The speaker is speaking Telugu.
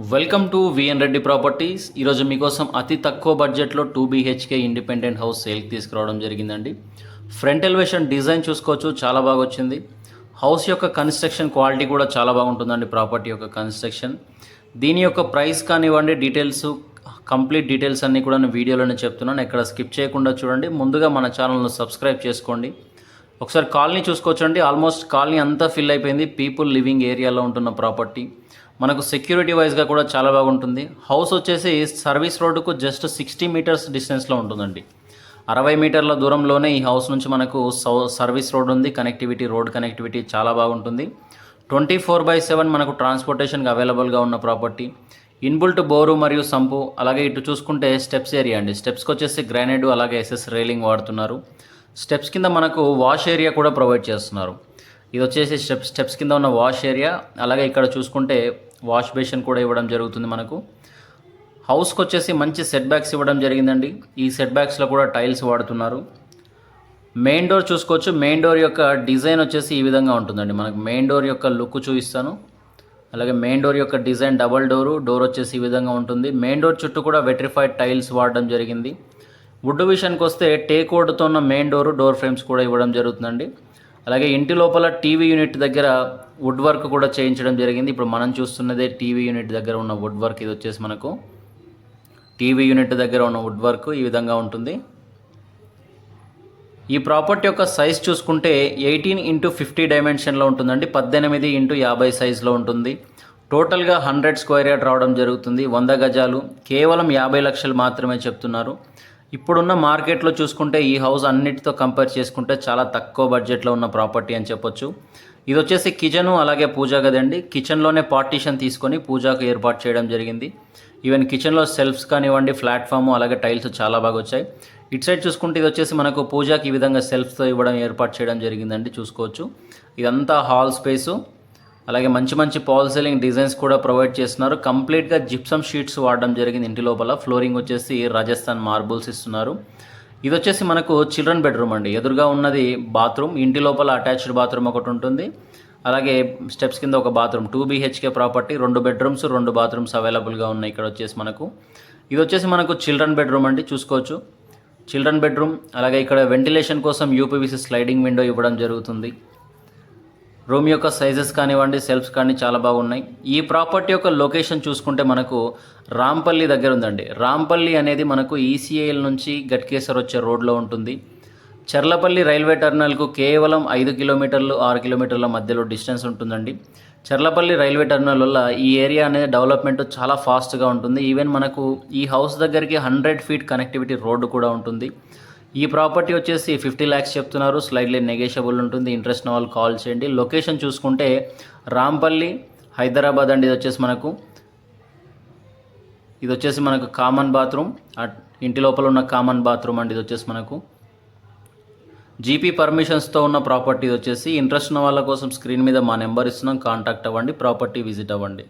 Welcome to VN Reddy properties. ఈరోజు మీకోసం అతి తక్కువ బడ్జెట్లో 2 BHK ఇండిపెండెంట్ హౌస్ సేల్కి తీసుకురావడం జరిగిందండి. ఫ్రంట్ ఎలివేషన్ డిజైన్ చూసుకోవచ్చు, చాలా బాగా వచ్చింది. హౌస్ యొక్క కన్స్ట్రక్షన్ క్వాలిటీ కూడా చాలా బాగుంటుందండి. ప్రాపర్టీ యొక్క కన్స్ట్రక్షన్, దీని యొక్క ప్రైస్ కానివ్వండి, డీటెయిల్స్, కంప్లీట్ డీటెయిల్స్ అన్నీ కూడా నేను వీడియోలోనే చెప్తున్నాను. ఎక్కడ స్కిప్ చేయకుండా చూడండి. ముందుగా మన ఛానల్ను సబ్స్క్రైబ్ చేసుకోండి. ఒకసారి కాలనీ చూసుకోవచ్చండి. ఆల్మోస్ట్ కాలనీ అంతా ఫిల్ అయిపోయింది. పీపుల్ లివింగ్ ఏరియాలో ఉంటున్న ప్రాపర్టీ. మనకు సెక్యూరిటీ వైజ్గా కూడా చాలా బాగుంటుంది. హౌస్ వచ్చేసి సర్వీస్ రోడ్డుకు జస్ట్ 60 మీటర్స్ డిస్టెన్స్లో ఉంటుందండి. 60 మీటర్ల దూరంలోనే ఈ హౌస్ నుంచి మనకు సర్వీస్ రోడ్ ఉంది. కనెక్టివిటీ, రోడ్ కనెక్టివిటీ చాలా బాగుంటుంది. 24/7 మనకు ట్రాన్స్పోర్టేషన్కి అవైలబుల్గా ఉన్న ప్రాపర్టీ. ఇన్బుల్ట్ బోరు మరియు సంపు, అలాగే ఇటు చూసుకుంటే స్టెప్స్ ఏరియా అండి. స్టెప్స్కి వచ్చేసి గ్రానైడ్ అలాగే ఎస్ఎస్ రైలింగ్ వాడుతున్నారు. స్టెప్స్ కింద మనకు వాష్ ఏరియా కూడా ప్రొవైడ్ చేస్తున్నారు. ఇది వచ్చేసి స్టెప్స్ కింద ఉన్న వాష్ ఏరియా. అలాగే ఇక్కడ చూసుకుంటే వాష్ బేసిన్ కూడా ఇవ్వడం జరుగుతుంది. మనకు హౌస్కి వచ్చేసి మంచి సెట్ బ్యాక్స్ ఇవ్వడం జరిగిందండి. ఈ సెట్ బ్యాక్స్లో కూడా టైల్స్ వాడుతున్నారు. మెయిన్ డోర్ చూసుకోవచ్చు. మెయిన్ డోర్ యొక్క డిజైన్ వచ్చేసి ఈ విధంగా ఉంటుందండి. మనకు మెయిన్ డోర్ యొక్క లుక్ చూపిస్తాను. అలాగే మెయిన్ డోర్ యొక్క డిజైన్ డబల్ డోర్ వచ్చేసి ఈ విధంగా ఉంటుంది. మెయిన్ డోర్ చుట్టూ కూడా వెట్రిఫైడ్ టైల్స్ వాడడం జరిగింది. వుడ్ విషయానికి వస్తే టేక్ వుడ్తో ఉన్న మెయిన్ డోర్ ఫ్రేమ్స్ కూడా ఇవ్వడం జరుగుతుందండి. అలాగే ఇంటి లోపల టీవీ యూనిట్ దగ్గర వుడ్ వర్క్ కూడా చేయించడం జరిగింది. ఇప్పుడు మనం చూస్తున్నదే టీవీ యూనిట్ దగ్గర ఉన్న వుడ్ వర్క్. ఇది వచ్చేసి మనకు టీవీ యూనిట్ దగ్గర ఉన్న వుడ్ వర్క్ ఈ విధంగా ఉంటుంది. ఈ ప్రాపర్టీ యొక్క సైజ్ చూసుకుంటే 18x50 డైమెన్షన్లో ఉంటుందండి. 18x50 సైజులో ఉంటుంది. టోటల్గా 100 స్క్వేర్ యార్డ్ రావడం జరుగుతుంది. 100 గజాలు, కేవలం 50 లక్షలు మాత్రమే చెప్తున్నారు. ఇప్పుడున్న మార్కెట్లో చూసుకుంటే ఈ హౌస్ అన్నిటితో కంపేర్ చేసుకుంటే చాలా తక్కువ బడ్జెట్లో ఉన్న ప్రాపర్టీ అని చెప్పొచ్చు. ఇది వచ్చేసి కిచెను అలాగే పూజా గది అండి. కిచెన్లోనే పార్టీషన్ తీసుకొని పూజాకు ఏర్పాటు చేయడం జరిగింది. ఈవెన్ కిచెన్లో సెల్ఫ్స్ కానివ్వండి, ప్లాట్ఫామ్ అలాగే టైల్స్ చాలా బాగా వచ్చాయి. ఇటు సైడ్ చూసుకుంటే ఇది వచ్చేసి మనకు పూజాకి ఈ విధంగా సెల్ఫ్తో ఇవ్వడం ఏర్పాటు చేయడం జరిగిందండి. చూసుకోవచ్చు. ఇదంతా హాల్ స్పేసు. అలాగే మంచి మంచి పాల్ సీలింగ్ డిజైన్స్ కూడా ప్రొవైడ్ చేస్తున్నారు. కంప్లీట్గా జిప్సమ్ షీట్స్ వాడడం జరిగింది. ఇంటి లోపల ఫ్లోరింగ్ వచ్చేసి రాజస్థాన్ మార్బుల్స్ ఇస్తున్నారు. ఇది వచ్చేసి మనకు చిల్డ్రన్ బెడ్రూమ్ అండి. ఎదురుగా ఉన్నది బాత్రూమ్. ఇంటి లోపల అటాచ్డ్ బాత్రూమ్ ఒకటి ఉంటుంది. అలాగే స్టెప్స్ కింద ఒక bathroom. 2 BHK property, 2 bedrooms 2 bathrooms అవైలబుల్గా ఉన్నాయి. ఇక్కడ వచ్చేసి మనకు ఇది వచ్చేసి మనకు చిల్డ్రన్ బెడ్రూమ్ అండి. చూసుకోవచ్చు, చిల్డ్రన్ బెడ్రూమ్. అలాగే ఇక్కడ వెంటిలేషన్ కోసం UPVC స్లైడింగ్ విండో ఇవ్వడం జరుగుతుంది. రూమ్ యొక్క సైజెస్ కానివ్వండి, సెల్ఫ్స్ కానీ చాలా బాగున్నాయి. ఈ ప్రాపర్టీ యొక్క లొకేషన్ చూసుకుంటే మనకు రాంపల్లి దగ్గర ఉందండి. రాంపల్లి అనేది మనకు ECIL నుంచి గట్కేసర్ వచ్చే రోడ్లో ఉంటుంది. చర్లపల్లి రైల్వే టర్మినల్కు కేవలం 5 కిలోమీటర్లు 6 కిలోమీటర్ల మధ్యలో డిస్టెన్స్ ఉంటుందండి. చర్లపల్లి రైల్వే టర్మినల్ వల్ల ఈ ఏరియా అనేది డెవలప్మెంట్ చాలా ఫాస్ట్గా ఉంటుంది. ఈవెన్ మనకు ఈ హౌస్ దగ్గరికి 100 ఫీట్ కనెక్టివిటీ రోడ్డు కూడా ఉంటుంది. ఈ ప్రాపర్టీ వచ్చేసి 50 lakhs చెప్తున్నారు. స్లైడ్లీ నెగోషియబుల్ ఉంటుంది. ఇంట్రెస్ట్ ఉన్న వాళ్ళు కాల్ చేయండి. లొకేషన్ చూసుకుంటే రాంపల్లి, హైదరాబాద్ అండి. ఇది వచ్చేసి మనకు కామన్ బాత్రూమ్. ఇంటి లోపల ఉన్న కామన్ బాత్రూమ్ అండి. ఇది వచ్చేసి మనకు GP పర్మిషన్స్తో ఉన్న ప్రాపర్టీ. వచ్చేసి ఇంట్రెస్ట్ ఉన్న వాళ్ళ కోసం స్క్రీన్ మీద మా నెంబర్ ఇస్తున్నాం. కాంటాక్ట్ అవ్వండి, ప్రాపర్టీ విజిట్ అవ్వండి.